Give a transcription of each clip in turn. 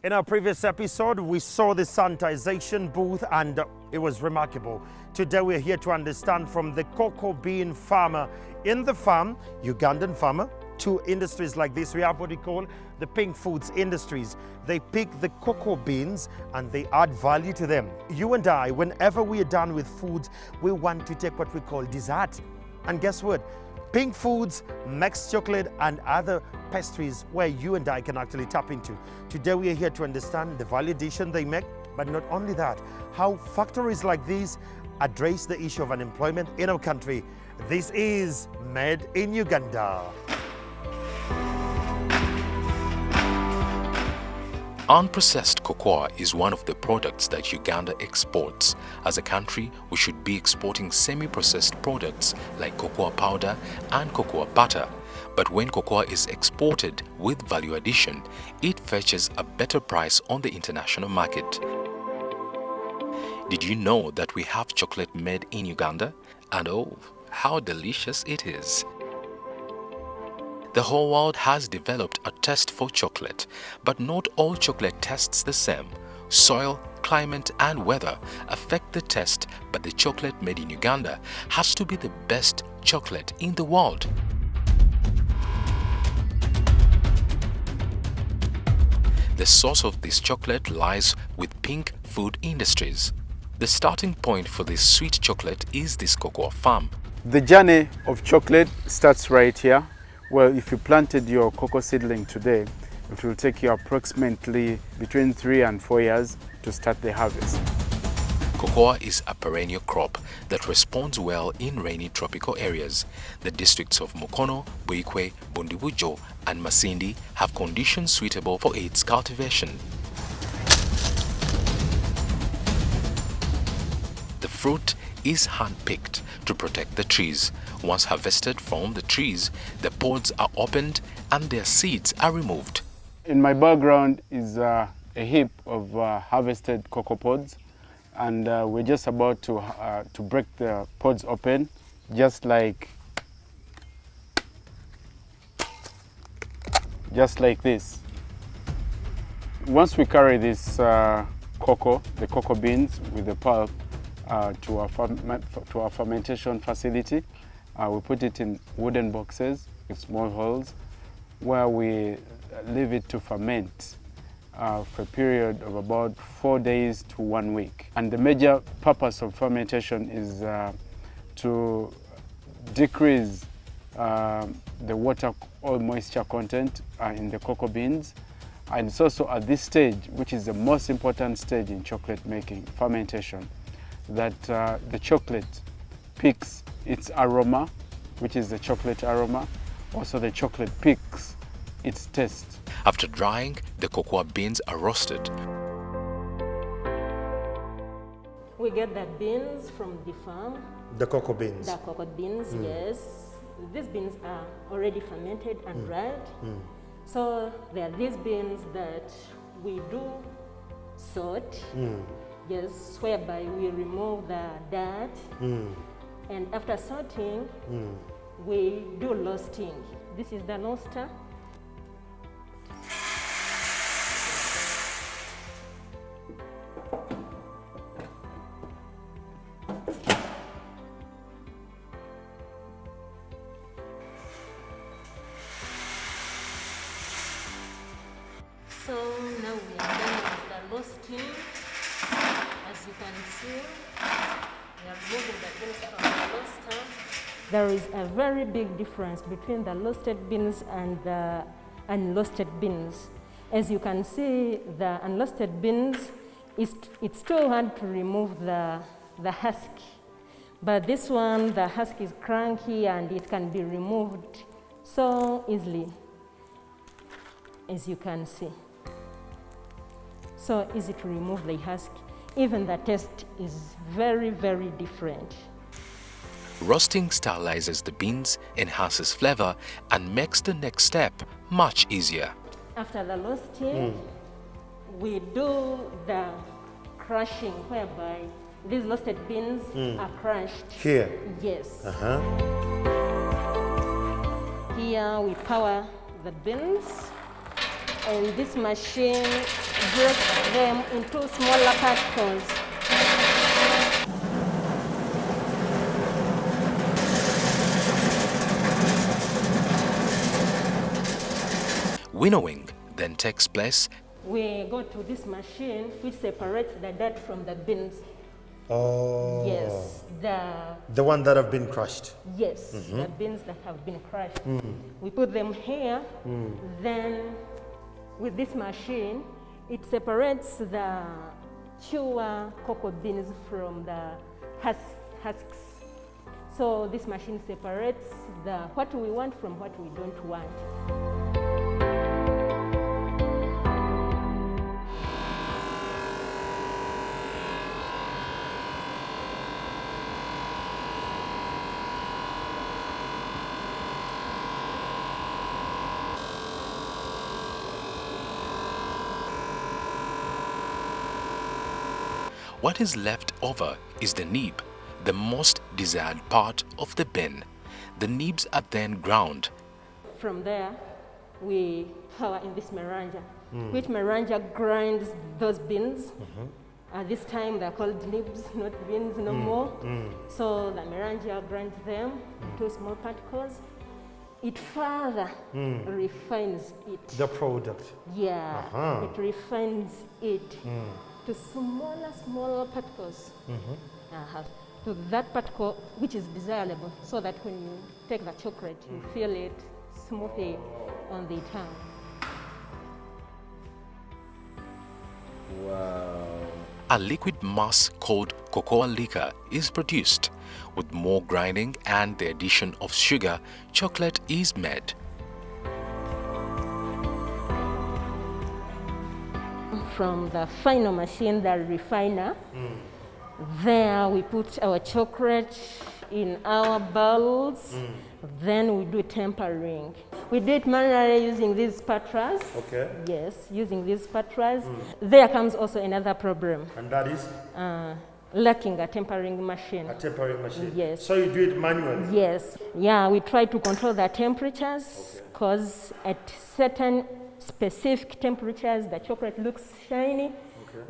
In our previous episode, we saw the sanitization booth and it was remarkable. Today we're here to understand from the cocoa bean farmer in the farm, Ugandan farmer, to industries like this. We have what we call the pink foods industries. They pick the cocoa beans and they add value to them. You and I, whenever we are done with foods, we want to take what we call dessert. And guess what? Pink Foods makes chocolate and other pastries where you and I can actually tap into. Today we are here to understand the value addition they make, but not only that, how factories like these address the issue of unemployment in our country. This is Made in Uganda. Unprocessed cocoa is one of the products that Uganda exports. As a country, we should be exporting semi-processed products like cocoa powder and cocoa butter. But when cocoa is exported with value addition, it fetches a better price on the international market. Did you know that we have chocolate made in Uganda? And oh, how delicious it is! The whole world has developed a taste for chocolate, but not all chocolate tastes the same. Soil, climate and weather affect the taste, but the chocolate made in Uganda has to be the best chocolate in the world. The source of this chocolate lies with Pink Food Industries. The starting point for this sweet chocolate is this cocoa farm. The journey of chocolate starts right here. Well, if you planted your cocoa seedling today, it will take you approximately between 3 and 4 years to start the harvest. Cocoa is a perennial crop that responds well in rainy tropical areas. The districts of Mukono, Buikwe, Bundibujo and Masindi have conditions suitable for its cultivation. The fruit is hand-picked to protect the trees. Once harvested from the trees, the pods are opened and their seeds are removed. In my background is a heap of harvested cocoa pods, and we're just about to break the pods open, just like this. Once we carry this the cocoa beans with the pulp to our fermentation facility, we put it in wooden boxes with small holes where we leave it to ferment for a period of about 4 days to 1 week. And the major purpose of fermentation is to decrease the water or moisture content in the cocoa beans. And it's also at this stage, which is the most important stage in chocolate making, fermentation, that the chocolate picks its aroma, which is the chocolate aroma. Also the chocolate picks its taste. After drying, the cocoa beans are roasted. We get the beans from the farm. The cocoa beans. The cocoa beans, yes. These beans are already fermented and dried. So there are these beans that we do sort. Yes, whereby we remove the dirt, and after sorting, we do roasting. This is the roaster. So now we are done with the roasting. As you can see, we are removing the beans from the roaster. There is a very big difference between the roasted beans and the unroasted beans. As you can see, the unroasted beans, it's too hard to remove the husk. But this one, the husk is cranky and it can be removed so easily, as you can see. So easy to remove the husk. Even the taste is very, very different. Roasting sterilizes the beans, enhances flavor, and makes the next step much easier. After the roasting, we do the crushing, whereby these roasted beans are crushed. Here? Yes. Here we power the beans. And this machine breaks them into smaller particles. Winnowing then takes place. We go to this machine which separates the dirt from the beans. Oh. Yes, the one that have been crushed. yes, the beans that have been crushed. We put them here, then with this machine, it separates the pure cocoa beans from the husks. So this machine separates what we want from what we don't want. What is left over is the nib, the most desired part of the bean. The nibs are then ground. From there, we power in this meranger, which meranger grinds those beans. At this time, they're called nibs, not beans no more. So the meranger grinds them into small particles. It further refines it. The product. Yeah, it refines it to smaller particles. To that particle which is desirable, so that when you take the chocolate, you feel it smoothly on the tongue. A liquid mass called cocoa liquor is produced. With more grinding and the addition of sugar, chocolate is made. From the final machine, the refiner, there we put our chocolate in our bowls. Then we do tempering. We do it manually using these spatulas. Okay. Yes, using these spatulas. There comes also another problem. And that is Lacking a tempering machine. a tempering machine. Yes. So you do it manually. Yes. Yeah, we try to control the temperatures because at certain specific temperatures, the chocolate looks shiny.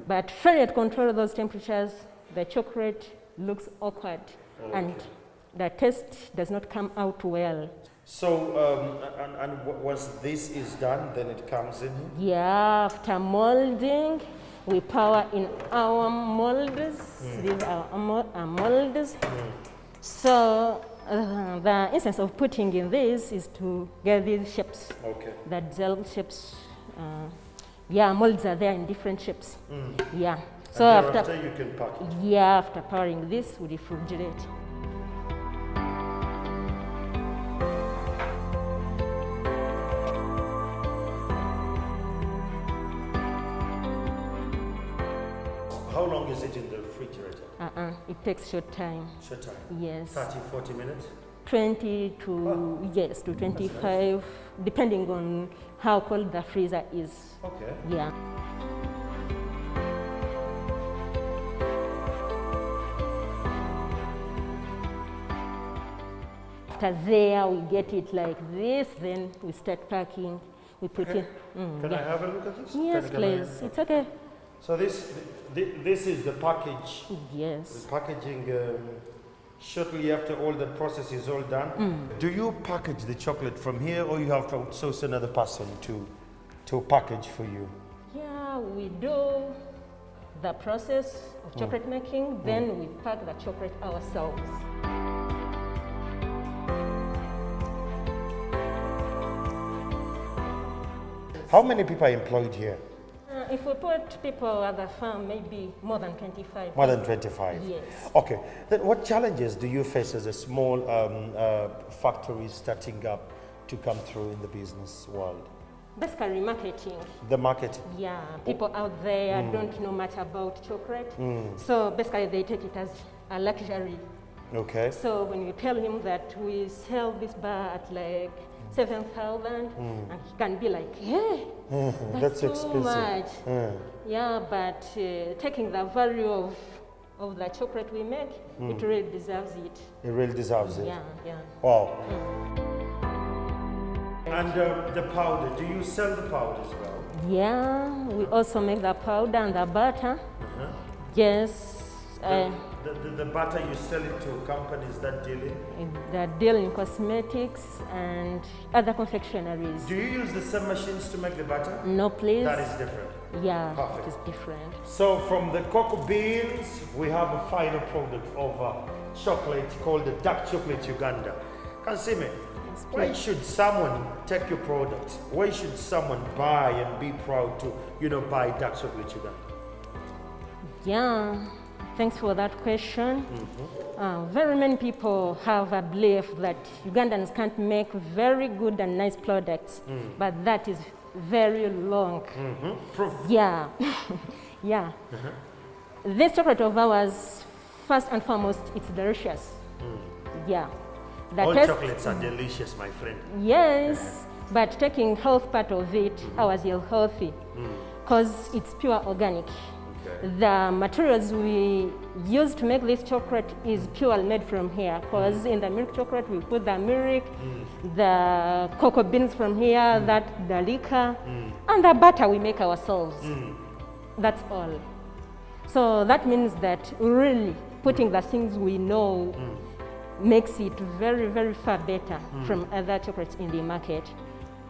But failure to control those temperatures, the chocolate looks awkward and the taste does not come out well. So, once this is done, then it comes in here? Yeah, after molding, we power in our molds. These are our molds. So the essence of putting in this is to get these shapes, the dissolved shapes. Yeah, molds are there in different shapes. Yeah. So after you can package. Yeah, after powering this, we refrigerate. How long is it in the refrigerator? It takes short time. Short time? Yes. 30, 40 minutes? 20 to, yes, to 25, depending on how cold the freezer is. Okay. Yeah. After there, we get it like this, then we start packing. We put it. Can I have a look at this? Yes, please. It's okay. So this is the package. Yes. The packaging shortly after all the process is all done. Do you package the chocolate from here, or you have to outsource another person to package for you? Yeah, we do the process of chocolate making, then we pack the chocolate ourselves. How many people are employed here? If we put people at the farm, maybe more than 25. More than 25? Yes. Okay. Then what challenges do you face as a small factory starting up to come through in the business world? Basically marketing. The market? Yeah, people out there don't know much about chocolate. So basically they take it as a luxury. Okay. So when you tell him that we sell this bar at like 7,000, and he can be like, hey, that's too expensive. much. Yeah, but taking the value of the chocolate we make, it really deserves it. It really deserves it. Yeah, yeah. Wow. And the powder, do you sell the powder as well? Yeah, we also make the powder and the butter. Yes. The butter, you sell it to companies that deal in? That deal in cosmetics and other confectionaries. Do you use the same machines to make the butter? No, please. That is different. Yeah, Perfect. it is different. So from the cocoa beans, we have a final product of chocolate called the dark chocolate Uganda. Kansime, Yes, why please. should someone take your product? Why should someone buy and be proud to, buy dark chocolate Uganda? Yeah, thanks for that question. Very many people have a belief that Ugandans can't make very good and nice products, but that is very wrong. Proof. Yeah, yeah. This chocolate of ours, first and foremost, it's delicious. Yeah. The All taste- chocolates are delicious, my friend. Yes, but taking health part of it, ours is healthy because it's pure organic. Okay. The materials we use to make this chocolate is pure made from here because in the milk chocolate we put the milk, the cocoa beans from here, the liquor, and the butter we make ourselves. That's all. So that means that really putting the things we know makes it very, very far better from other chocolates in the market.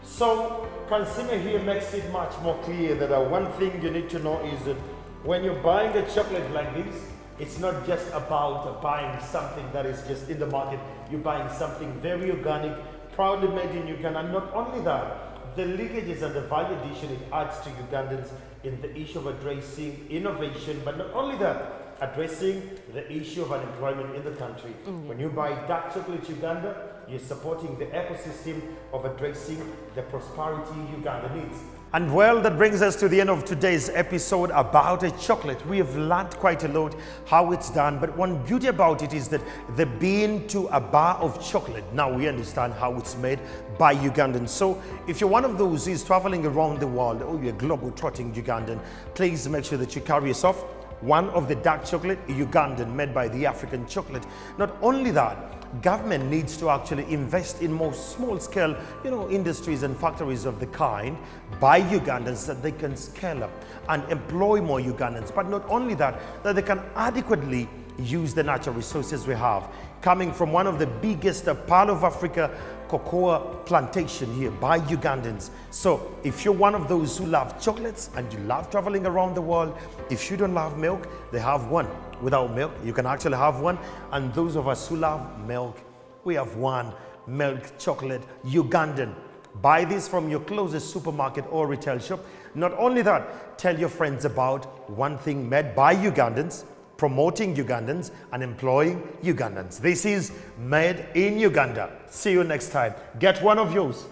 So, consumer here makes it much more clear that one thing you need to know is that when you're buying a chocolate like this, it's not just about buying something that is just in the market. You're buying something very organic, proudly made in Uganda. And not only that, the linkages and the value addition it adds to Ugandans in the issue of addressing innovation, but not only that, addressing the issue of unemployment in the country. When you buy dark chocolate Uganda, you're supporting the ecosystem of addressing the prosperity Uganda needs. And well, that brings us to the end of today's episode about a chocolate. We have learned quite a lot how it's done, but one beauty about it is that the bean to a bar of chocolate, now we understand how it's made by Ugandans. So if you're one of those who's traveling around the world, or you're a globe-trotting Ugandan, please make sure that you carry yourself one of the dark chocolate Ugandan made by the African chocolate. Not only that, government needs to actually invest in more small-scale, industries and factories of the kind by Ugandans so that they can scale up and employ more Ugandans. But not only that, that they can adequately use the natural resources we have, coming from one of the biggest Pearl of Africa cocoa plantation here by Ugandans. So if you're one of those who love chocolates and you love traveling around the world, if you don't love milk, they have one. Without milk, you can actually have one. And those of us who love milk, we have one milk chocolate Ugandan. Buy this from your closest supermarket or retail shop. Not only that, tell your friends about one thing made by Ugandans, promoting Ugandans and employing Ugandans. This is Made in Uganda. See you next time. Get one of yours.